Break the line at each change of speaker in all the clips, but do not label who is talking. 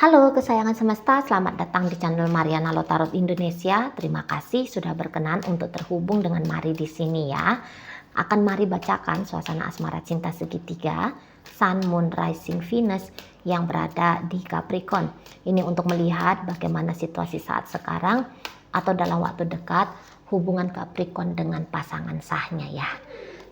Halo kesayangan semesta, selamat datang di channel Mariana Lotarot Indonesia. Terima kasih sudah berkenan untuk terhubung dengan Mari di sini ya. Akan Mari bacakan suasana asmara cinta segitiga Sun, Moon, Rising, Venus yang berada di Capricorn. Ini untuk melihat bagaimana situasi saat sekarang atau dalam waktu dekat hubungan Capricorn dengan pasangan sahnya ya.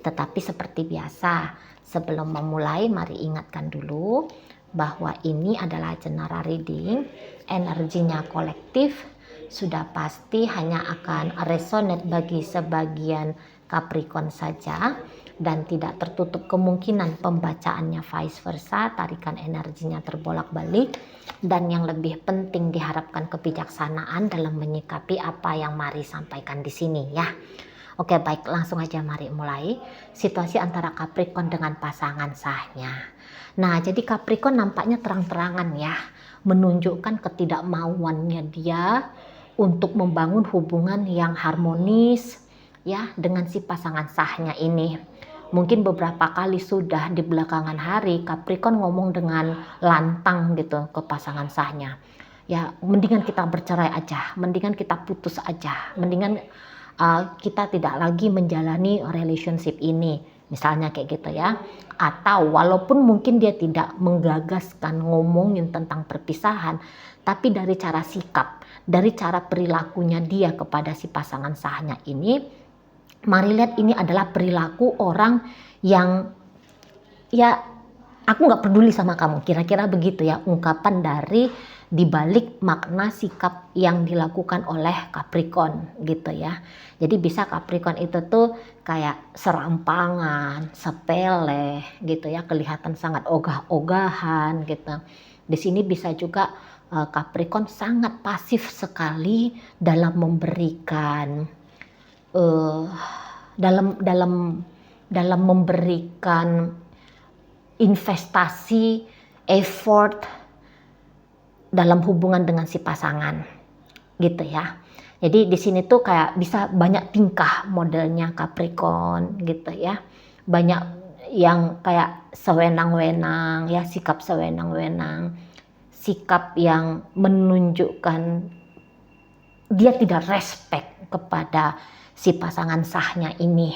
Tetapi seperti biasa, sebelum memulai mari ingatkan dulu bahwa ini adalah general reading, energinya kolektif, sudah pasti hanya akan resonate bagi sebagian Capricorn saja dan tidak tertutup kemungkinan pembacaannya vice versa, tarikan energinya terbolak-balik, dan yang lebih penting diharapkan kebijaksanaan dalam menyikapi apa yang Mari sampaikan di sini ya. Oke, baik, langsung aja mari mulai situasi antara Capricorn dengan pasangan sahnya. Nah, jadi Capricorn nampaknya terang-terangan ya, menunjukkan ketidakmauannya dia untuk membangun hubungan yang harmonis ya dengan si pasangan sahnya ini. Mungkin beberapa kali sudah di belakangan hari Capricorn ngomong dengan lantang gitu ke pasangan sahnya. Ya, mendingan kita bercerai aja, mendingan kita putus aja, mendingan kita tidak lagi menjalani relationship ini, misalnya kayak gitu ya. Atau walaupun mungkin dia tidak menggagaskan ngomongin tentang perpisahan, tapi dari cara sikap, dari cara perilakunya dia kepada si pasangan sahnya ini, mari lihat ini adalah perilaku orang yang ya aku nggak peduli sama kamu, kira-kira begitu ya ungkapan dari dibalik makna sikap yang dilakukan oleh Capricorn gitu ya. Jadi bisa Capricorn itu tuh kayak serampangan, sepele gitu ya, kelihatan sangat ogah-ogahan gitu. Di sini bisa juga Capricorn sangat pasif sekali dalam memberikan dalam memberikan investasi, effort dalam hubungan dengan si pasangan gitu ya. Jadi di sini tuh kayak bisa banyak tingkah modelnya Capricorn gitu ya. Banyak yang kayak sewenang-wenang ya, sikap sewenang-wenang, sikap yang menunjukkan dia tidak respect kepada si pasangan sahnya ini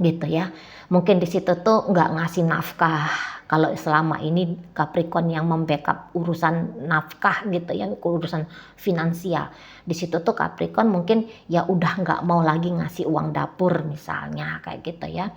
gitu ya. Mungkin di situ tuh nggak ngasih nafkah. Kalau selama ini Capricorn yang membackup urusan nafkah gitu ya, urusan finansial. Di situ tuh Capricorn mungkin ya udah nggak mau lagi ngasih uang dapur misalnya kayak gitu ya.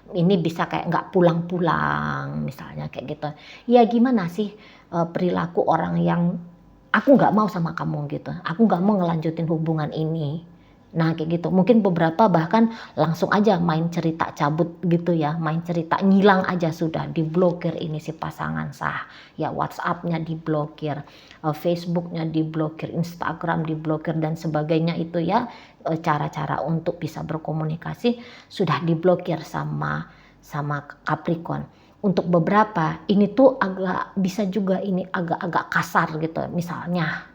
Ini bisa kayak nggak pulang-pulang misalnya kayak gitu. Ya gimana sih perilaku orang yang aku nggak mau sama kamu gitu. Aku nggak mau ngelanjutin hubungan ini. Nah kayak gitu, mungkin beberapa bahkan langsung aja main cerita cabut gitu ya, main cerita ngilang aja sudah, diblokir ini si pasangan sah. Ya WhatsApp-nya diblokir, Facebook-nya diblokir, Instagram diblokir dan sebagainya itu ya, cara-cara untuk bisa berkomunikasi sudah diblokir sama Capricorn. Untuk beberapa ini tuh agak bisa juga ini agak-agak kasar gitu, misalnya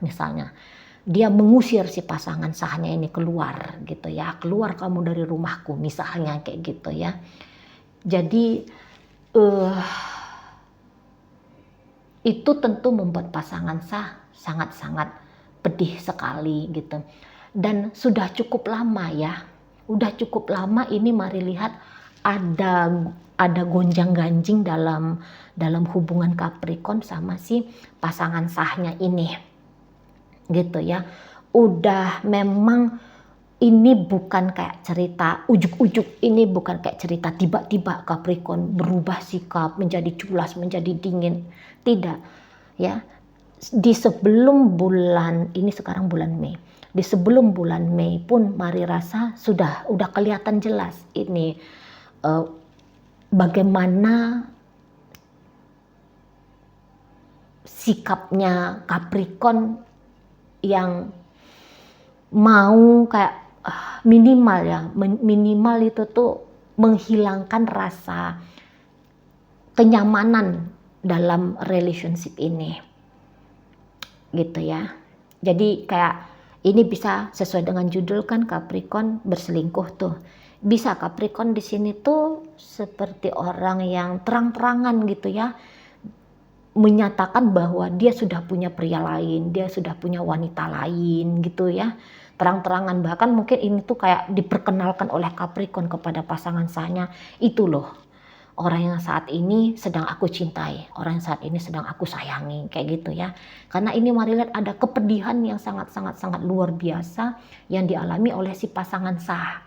dia mengusir si pasangan sahnya ini keluar gitu ya, keluar kamu dari rumahku misalnya kayak gitu ya. Jadi itu tentu membuat pasangan sah sangat-sangat pedih sekali gitu. Dan sudah cukup lama ya, udah cukup lama ini mari lihat ada gonjang-ganjing dalam hubungan Capricorn sama si pasangan sahnya ini gitu ya. Udah memang ini bukan kayak cerita ujuk-ujuk, ini bukan kayak cerita tiba-tiba Capricorn berubah sikap menjadi culas, menjadi dingin, tidak ya. Di sebelum bulan ini, sekarang bulan Mei, di sebelum bulan Mei pun mari rasa udah kelihatan jelas ini bagaimana sikapnya Capricorn yang mau kayak minimal itu tuh menghilangkan rasa kenyamanan dalam relationship ini gitu ya. Jadi kayak ini bisa sesuai dengan judul kan, Capricorn berselingkuh tuh. Bisa Capricorn di sini tuh seperti orang yang terang-terangan gitu ya, menyatakan bahwa dia sudah punya pria lain, dia sudah punya wanita lain gitu ya. Terang-terangan, bahkan mungkin ini tuh kayak diperkenalkan oleh Capricorn kepada pasangan sahnya, itu loh orang yang saat ini sedang aku cintai, orang yang saat ini sedang aku sayangi, kayak gitu ya. Karena ini mari lihat ada kepedihan yang sangat luar biasa yang dialami oleh si pasangan sah.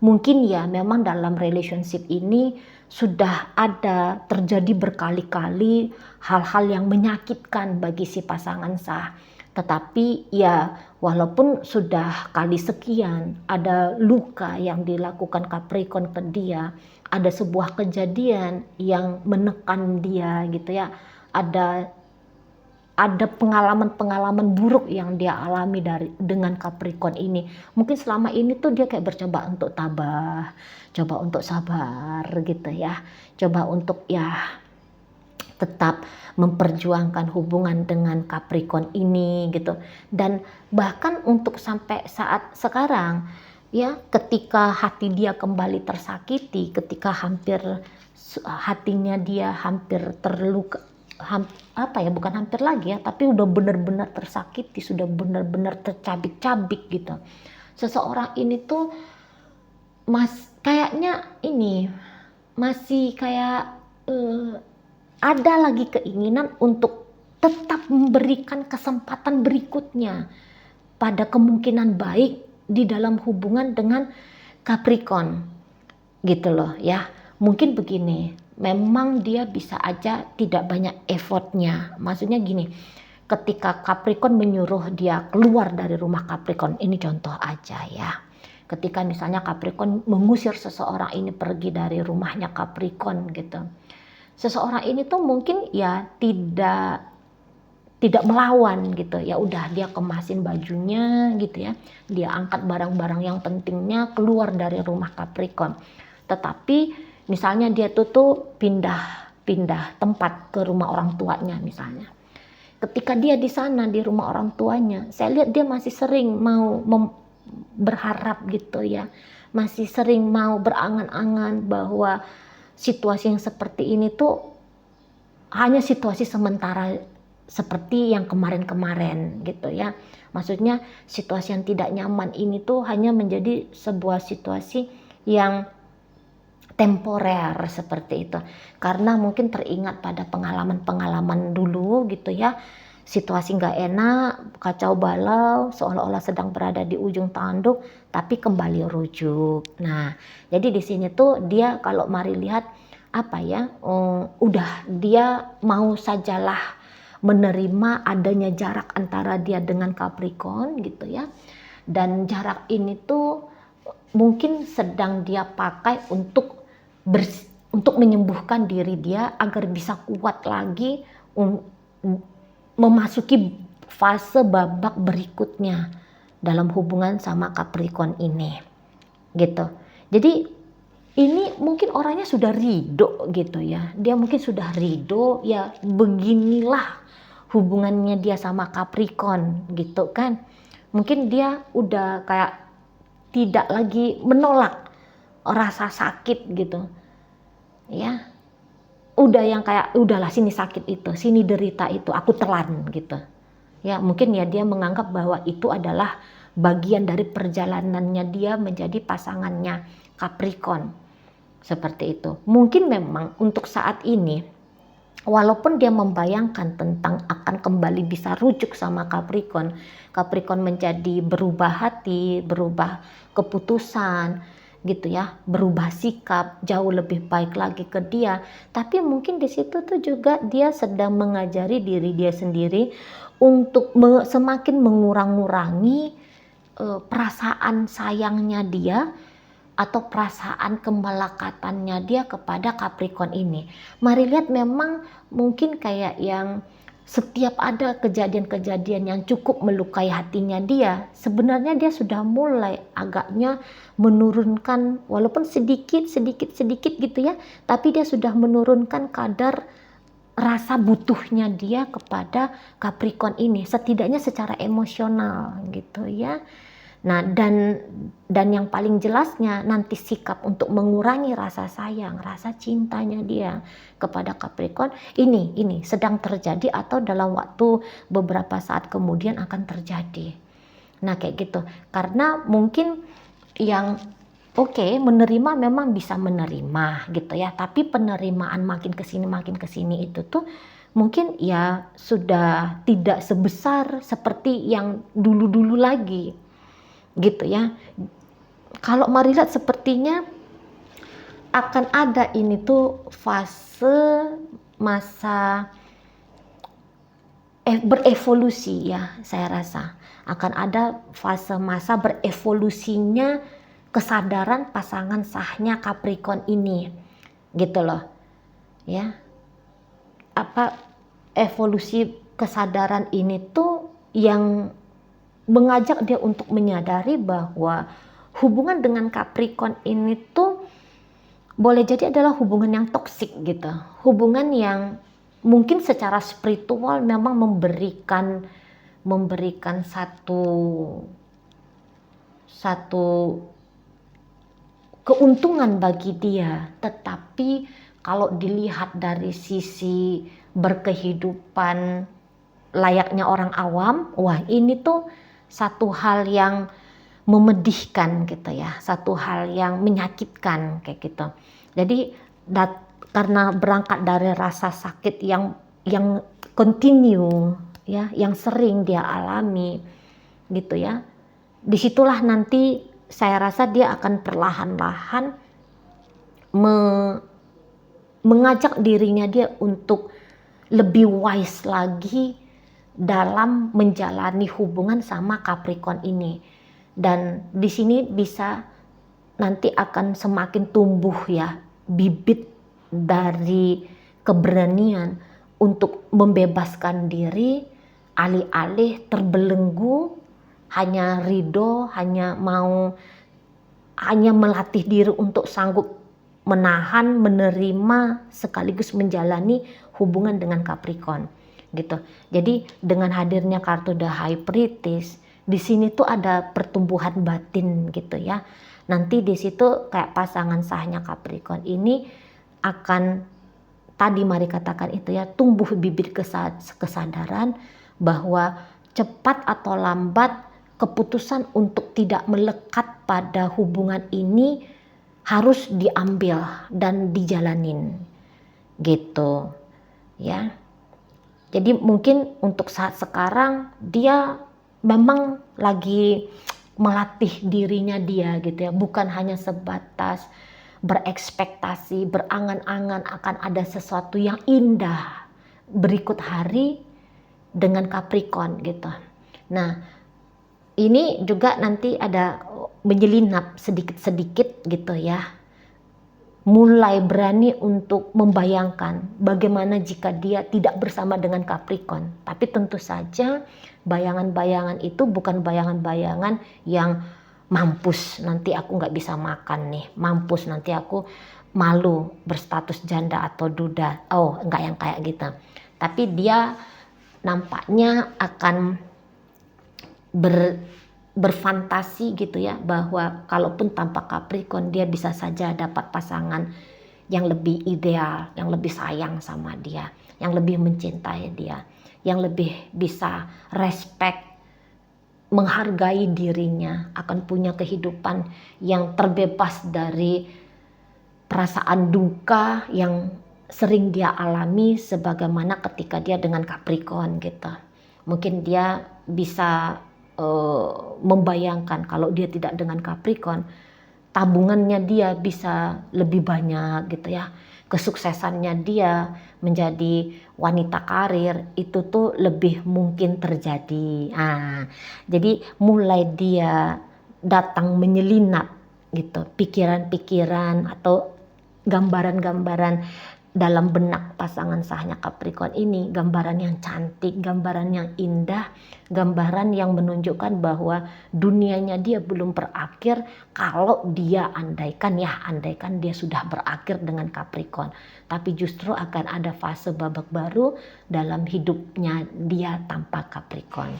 Mungkin ya memang dalam relationship ini sudah ada terjadi berkali-kali hal-hal yang menyakitkan bagi si pasangan sah. Tetapi ya walaupun sudah kali sekian ada luka yang dilakukan Capricorn ke dia, ada sebuah kejadian yang menekan dia gitu ya, ada pengalaman-pengalaman buruk yang dia alami dengan Capricorn ini. Mungkin selama ini tuh dia kayak bercoba untuk tabah, coba untuk sabar gitu ya, coba untuk ya tetap memperjuangkan hubungan dengan Capricorn ini gitu. Dan bahkan untuk sampai saat sekarang ya, ketika hati dia kembali tersakiti, ketika hatinya dia hampir terluka, bukan hampir lagi ya, tapi udah benar-benar tersakiti, sudah benar-benar tercabik-cabik gitu. Seseorang ini tuh kayaknya ini masih kayak ada lagi keinginan untuk tetap memberikan kesempatan berikutnya pada kemungkinan baik di dalam hubungan dengan Capricorn gitu loh ya. Mungkin begini, memang dia bisa aja tidak banyak effortnya. Maksudnya gini, ketika Capricorn menyuruh dia keluar dari rumah Capricorn, ini contoh aja ya. Ketika misalnya Capricorn mengusir seseorang ini pergi dari rumahnya Capricorn gitu. Seseorang ini tuh mungkin ya tidak melawan gitu. Ya udah dia kemasin bajunya gitu ya. Dia angkat barang-barang yang pentingnya keluar dari rumah Capricorn. Tetapi misalnya dia tuh pindah tempat ke rumah orang tuanya misalnya. Ketika dia di sana di rumah orang tuanya, saya lihat dia masih sering mau berharap gitu ya. Masih sering mau berangan-angan bahwa situasi yang seperti ini tuh hanya situasi sementara seperti yang kemarin-kemarin gitu ya. Maksudnya situasi yang tidak nyaman ini tuh hanya menjadi sebuah situasi yang temporer seperti itu, karena mungkin teringat pada pengalaman-pengalaman dulu gitu ya, situasi nggak enak, kacau balau, seolah-olah sedang berada di ujung tanduk, tapi kembali rujuk. Nah, jadi di sini tuh dia kalau mari lihat apa ya, udah dia mau sajalah menerima adanya jarak antara dia dengan Capricorn gitu ya, dan jarak ini tuh mungkin sedang dia pakai untuk menyembuhkan diri dia agar bisa kuat lagi memasuki fase babak berikutnya dalam hubungan sama Capricorn ini gitu. Jadi ini mungkin orangnya sudah ridho gitu ya, dia mungkin sudah ridho ya, beginilah hubungannya dia sama Capricorn gitu kan. Mungkin dia udah kayak tidak lagi menolak rasa sakit gitu ya, udah yang kayak udahlah sini sakit itu, sini derita itu, aku telan gitu ya. Mungkin ya dia menganggap bahwa itu adalah bagian dari perjalanannya dia menjadi pasangannya Capricorn seperti itu. Mungkin memang untuk saat ini walaupun dia membayangkan tentang akan kembali bisa rujuk sama Capricorn menjadi berubah hati, berubah keputusan gitu ya, berubah sikap jauh lebih baik lagi ke dia, tapi mungkin di situ tuh juga dia sedang mengajari diri dia sendiri untuk semakin mengurangi perasaan sayangnya dia atau perasaan kemelekatannya dia kepada Capricorn ini. Mari lihat, memang mungkin kayak yang setiap ada kejadian-kejadian yang cukup melukai hatinya dia, sebenarnya dia sudah mulai agaknya menurunkan, walaupun sedikit gitu ya, tapi dia sudah menurunkan kadar rasa butuhnya dia kepada Capricorn ini, setidaknya secara emosional gitu ya. Nah, dan yang paling jelasnya nanti sikap untuk mengurangi rasa sayang, rasa cintanya dia kepada Capricorn ini sedang terjadi atau dalam waktu beberapa saat kemudian akan terjadi. Nah, kayak gitu. Karena mungkin yang oke, menerima memang bisa menerima gitu ya, tapi penerimaan makin ke sini itu tuh mungkin ya sudah tidak sebesar seperti yang dulu-dulu lagi gitu ya. Kalau Marilat sepertinya akan ada ini tuh fase masa berevolusi ya, saya rasa akan ada fase masa berevolusinya kesadaran pasangan sahnya Capricorn ini gitu loh ya. Apa evolusi kesadaran ini tuh yang mengajak dia untuk menyadari bahwa hubungan dengan Capricorn ini tuh boleh jadi adalah hubungan yang toksik gitu, hubungan yang mungkin secara spiritual memang memberikan satu keuntungan bagi dia, tetapi kalau dilihat dari sisi berkehidupan layaknya orang awam, wah ini tuh satu hal yang memedihkan gitu ya, satu hal yang menyakitkan kayak gitu. Jadi karena berangkat dari rasa sakit yang continue ya, yang sering dia alami gitu ya, disitulah nanti saya rasa dia akan perlahan-lahan mengajak dirinya dia untuk lebih wise lagi dalam menjalani hubungan sama Capricorn ini. Dan di sini bisa nanti akan semakin tumbuh ya bibit dari keberanian untuk membebaskan diri, alih-alih terbelenggu hanya ridho, hanya melatih diri untuk sanggup menahan, menerima sekaligus menjalani hubungan dengan Capricorn gitu. Jadi dengan hadirnya kartu The High Priestess, di sini tuh ada pertumbuhan batin gitu ya. Nanti di situ kayak pasangan sahnya Capricorn ini akan tadi mari katakan itu ya, tumbuh bibit kesadaran bahwa cepat atau lambat keputusan untuk tidak melekat pada hubungan ini harus diambil dan dijalanin gitu ya. Jadi mungkin untuk saat sekarang dia memang lagi melatih dirinya dia gitu ya, bukan hanya sebatas berekspektasi, berangan-angan akan ada sesuatu yang indah berikut hari dengan Capricorn gitu. Nah, ini juga nanti ada menyelinap sedikit-sedikit gitu ya. Mulai berani untuk membayangkan bagaimana jika dia tidak bersama dengan Capricorn. Tapi tentu saja bayangan-bayangan itu bukan bayangan-bayangan yang mampus nanti aku nggak bisa makan nih, mampus nanti aku malu berstatus janda atau duda. Oh, enggak yang kayak gitu. Tapi dia nampaknya akan berfantasi gitu ya, bahwa kalaupun tanpa Capricorn dia bisa saja dapat pasangan yang lebih ideal, yang lebih sayang sama dia, yang lebih mencintai dia, yang lebih bisa respect, menghargai dirinya, akan punya kehidupan yang terbebas dari perasaan duka yang sering dia alami sebagaimana ketika dia dengan Capricorn gitu. Mungkin dia bisa membayangkan kalau dia tidak dengan Capricorn, tabungannya dia bisa lebih banyak gitu ya, kesuksesannya dia menjadi wanita karir itu tuh lebih mungkin terjadi. Jadi mulai dia datang menyelinap gitu pikiran-pikiran atau gambaran-gambaran dalam benak pasangan sahnya Capricorn ini gambaran yang cantik, gambaran yang indah, gambaran yang menunjukkan bahwa dunianya dia belum berakhir kalau dia andaikan dia sudah berakhir dengan Capricorn. Tapi justru akan ada fase babak baru dalam hidupnya dia tanpa Capricorn.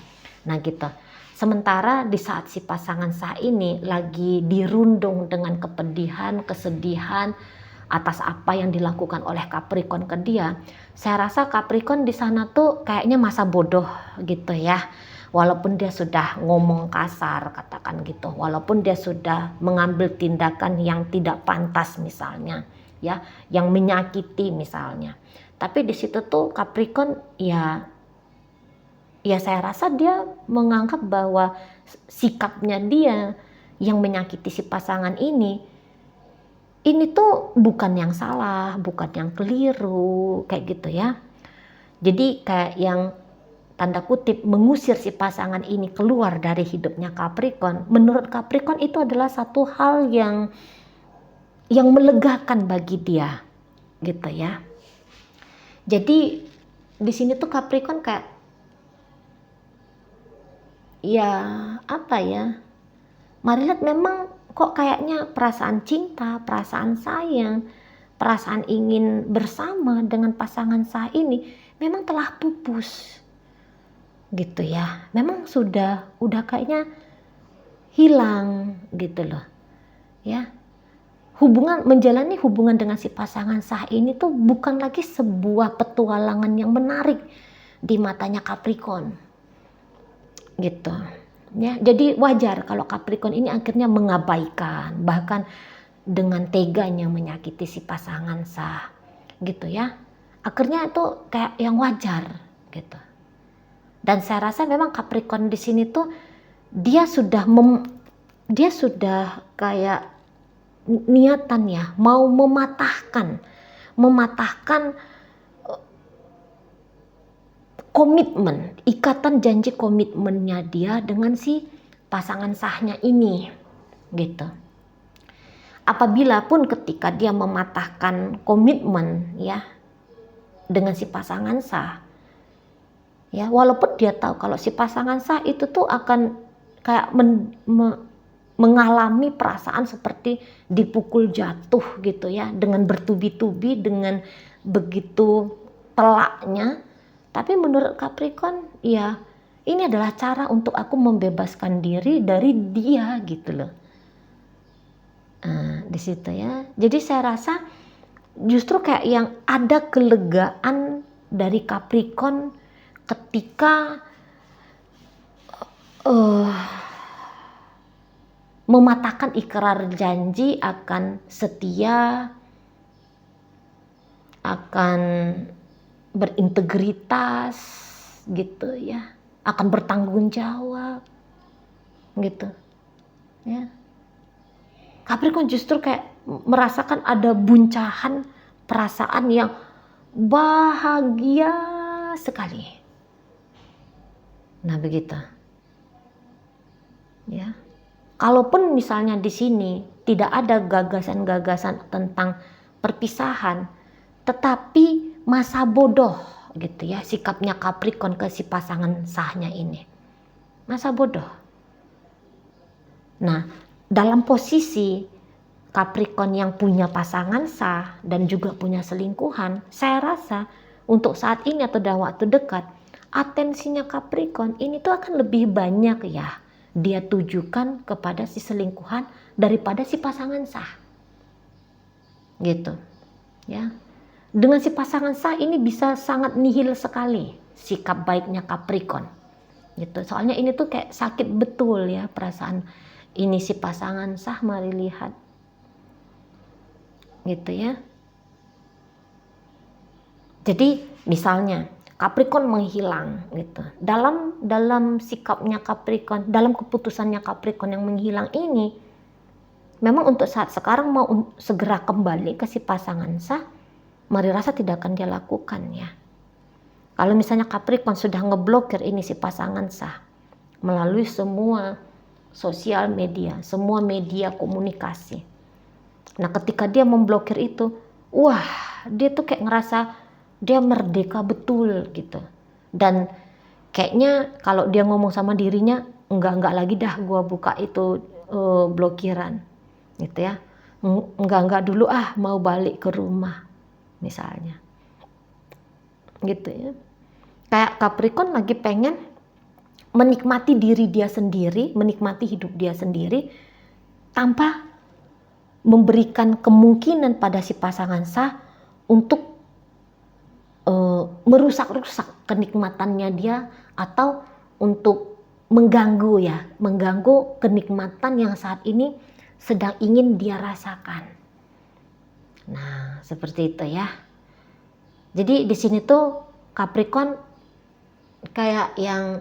Nah gitu. Sementara di saat si pasangan sah ini lagi dirundung dengan kepedihan, kesedihan, atas apa yang dilakukan oleh Capricorn ke dia, saya rasa Capricorn di sana tuh kayaknya masa bodoh gitu ya. Walaupun dia sudah ngomong kasar, katakan gitu, walaupun dia sudah mengambil tindakan yang tidak pantas misalnya, ya, yang menyakiti misalnya. Tapi di situ tuh Capricorn ya saya rasa dia menganggap bahwa sikapnya dia yang menyakiti si pasangan ini tuh bukan yang salah, bukan yang keliru, kayak gitu ya. Jadi kayak yang tanda kutip mengusir si pasangan ini keluar dari hidupnya Capricorn. Menurut Capricorn itu adalah satu hal yang melegakan bagi dia, gitu ya. Jadi di sini tuh Capricorn kayak ya apa ya? Mari lihat memang kok kayaknya perasaan cinta, perasaan sayang, perasaan ingin bersama dengan pasangan sah ini memang telah pupus gitu ya. Memang udah kayaknya hilang gitu loh. Ya. Menjalani hubungan dengan si pasangan sah ini tuh bukan lagi sebuah petualangan yang menarik di matanya Capricorn. Gitu. Ya, jadi wajar kalau Capricorn ini akhirnya mengabaikan, bahkan dengan teganya menyakiti si pasangan sah, gitu ya. Akhirnya itu kayak yang wajar, gitu. Dan saya rasa memang Capricorn di sini tuh dia sudah kayak niatan ya, mau mematahkan komitmen, ikatan janji komitmennya dia dengan si pasangan sahnya ini, gitu. Apabila pun ketika dia mematahkan komitmen ya dengan si pasangan sah, ya walaupun dia tahu kalau si pasangan sah itu tuh akan kayak mengalami perasaan seperti dipukul jatuh gitu ya, dengan bertubi-tubi, dengan begitu telaknya. Tapi menurut Capricorn, ya ini adalah cara untuk aku membebaskan diri dari dia gitu loh. Nah, di situ ya. Jadi saya rasa justru kayak yang ada kelegaan dari Capricorn ketika mematahkan ikrar janji akan setia, akan berintegritas gitu ya, akan bertanggung jawab gitu ya. Capricorn justru kayak merasakan ada buncahan perasaan yang bahagia sekali. Nah begitu ya. Kalaupun misalnya di sini tidak ada gagasan-gagasan tentang perpisahan, tetapi masa bodoh gitu ya sikapnya Capricorn ke si pasangan sahnya ini, masa bodoh. Nah dalam posisi Capricorn yang punya pasangan sah dan juga punya selingkuhan, saya rasa untuk saat ini atau dalam waktu dekat atensinya Capricorn ini tuh akan lebih banyak ya dia tujukan kepada si selingkuhan daripada si pasangan sah gitu ya. Dengan si pasangan sah ini bisa sangat nihil sekali sikap baiknya Capricorn gitu. Soalnya ini tuh kayak sakit betul ya perasaan ini si pasangan sah, mari lihat gitu ya. Jadi misalnya Capricorn menghilang gitu. Dalam sikapnya Capricorn, dalam keputusannya Capricorn yang menghilang ini memang untuk saat sekarang mau segera kembali ke si pasangan sah, mari rasa tidak akan dia lakukan ya. Kalau misalnya Capricorn sudah ngeblokir ini si pasangan sah melalui semua sosial media, semua media komunikasi. Nah ketika dia memblokir itu, wah, dia tuh kayak ngerasa dia merdeka betul gitu. Dan kayaknya kalau dia ngomong sama dirinya, enggak lagi dah gua buka itu blokiran gitu ya. Enggak dulu mau balik ke rumah misalnya. Gitu ya. Kayak Capricorn lagi pengen menikmati diri dia sendiri, menikmati hidup dia sendiri tanpa memberikan kemungkinan pada si pasangan sah untuk merusak-rusak kenikmatannya dia atau untuk mengganggu kenikmatan yang saat ini sedang ingin dia rasakan. Nah, seperti itu ya. Jadi di sini tuh Capricorn kayak yang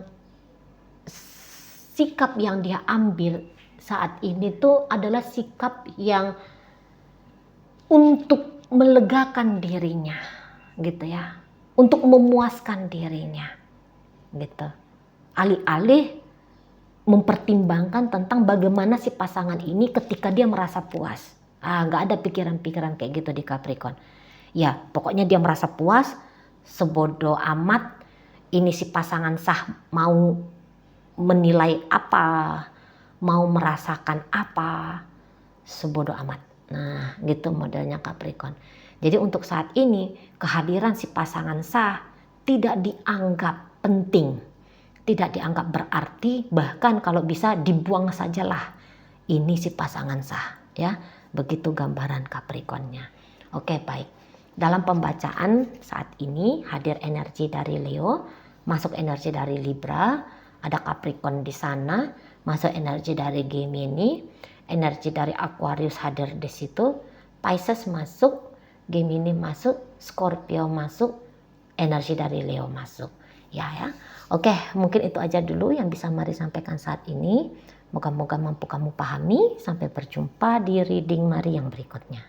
sikap yang dia ambil saat ini tuh adalah sikap yang untuk melegakan dirinya gitu ya, untuk memuaskan dirinya gitu, alih-alih mempertimbangkan tentang bagaimana si pasangan ini ketika dia merasa puas. Nggak ada pikiran-pikiran kayak gitu di Capricorn ya. Pokoknya dia merasa puas, sebodoh amat ini si pasangan sah mau menilai apa, mau merasakan apa, sebodoh amat. Nah, gitu modelnya Capricorn. Jadi untuk saat ini kehadiran si pasangan sah tidak dianggap penting, tidak dianggap berarti, bahkan kalau bisa dibuang sajalah ini si pasangan sah ya. Begitu gambaran Capricornnya. Oke, baik. Dalam pembacaan saat ini hadir energi dari Leo, masuk energi dari Libra, ada Capricorn di sana, masuk energi dari Gemini, energi dari Aquarius hadir di situ, Pisces masuk, Gemini masuk, Scorpio masuk, energi dari Leo masuk. Ya. Oke, mungkin itu aja dulu yang bisa Mari sampaikan saat ini. Moga-moga mampu kamu pahami. Sampai berjumpa di reading Mari yang berikutnya.